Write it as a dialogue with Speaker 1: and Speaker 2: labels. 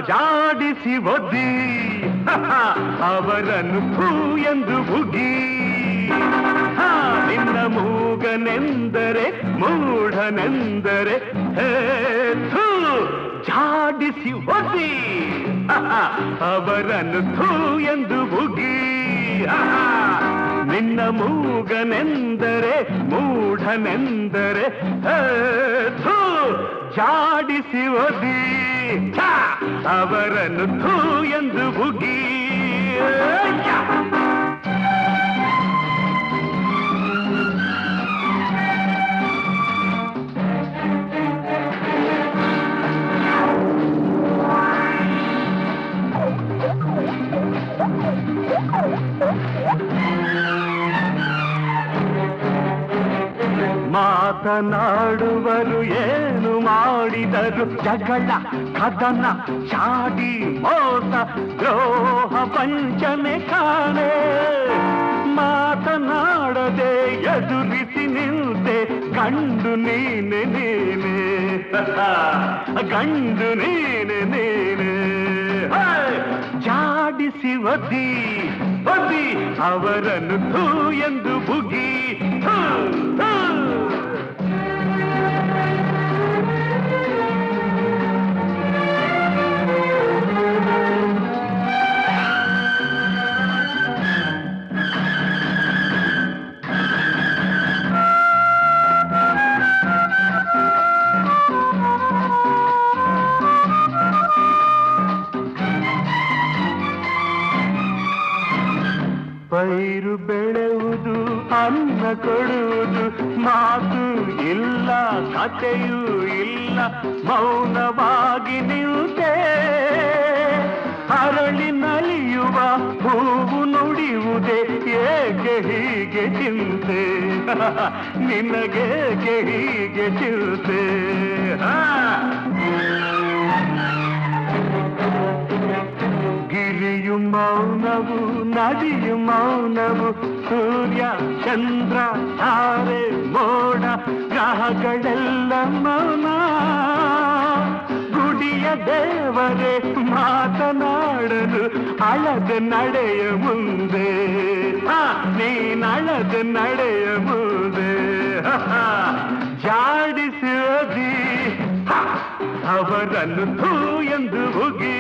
Speaker 1: ಜಾಡಿಸಿ ಒದ್ದಿ ಅವರನ್ನು ಥೂ ಎಂದು ಬುಗಿ ನಿನ್ನ ಮೂಗನೆಂದರೆ ಮೂಢನೆಂದರೆ ಥೂ ಜಾಡಿಸಿ ಒದ್ದಿ ಅವರನ್ನು ಥೂ ಎಂದು ಬುಗಿ ನಿನ್ನ ಮೂಗನೆಂದರೆ ಮೂಢನೆಂದರೆ ಥೂ ಜಾಡಿಸಿ ಒದ್ದಿ ಅವರನ್ನು ಥೂ ಎಂದು ಬುಗಿ ಮಾತನಾಡುವರು ಏನು ಮಾಡಿದರು ಜಗಳ ಕದನ ಚಾಡಿ ಮೋಸ ದ್ರೋಹ ವಂಚನೆ ಕಾಣೆ ಮಾತನಾಡದೆ ಎದುರಿಸಿ ನಿಲ್ತೆ ಗಂಡು ನೀನೆ ನೀನೆ ಗಂಡು ನೀನೆ ನೀನೆ ಜಾಡಿಸಿ ಒದ್ದಿ ಒದ್ದಿ ಅವರನ್ನು ಥೂ ಎಂದು ಬುಗಿ ಪೈರು ಬೆಳೆಯುವುದು ಅನ್ನ ಕೊಡುವುದು ಮಾತು ಇಲ್ಲ ಕಥೆಯೂ ಇಲ್ಲ ಮೌನವಾಗಿ ನಿಲ್ತೆ ಅರಳಿ ನಲಿಯುವ ಹೂವು ನುಡಿಯುವುದೇ ಏಕೆ ಹೀಗೆ ಚಿಂತೆ ನಿನಗೇಕೆ ಹೀಗೆ ಚಿಂತೆ ಗಿರಿಯು ಮೌನವು ನದಿಯು ಮೌನವು ಸೂರ್ಯ ಚಂದ್ರ ತಾರೆ ಮೋಡ ಗ್ರಹಗಳೆಲ್ಲ ಮೌನ ಗುಡಿಯ ದೇವರೇ ಮಾತನಾಡಲು ಅಳದ ನಡೆಯ ಮುಂದೆ ನೀನಳದ ನಡೆಯ ಮುಂದೆ ಜಾಡಿಸಿ ಅವರನ್ನು ಥೂ ಎಂದು ಬುಗಿ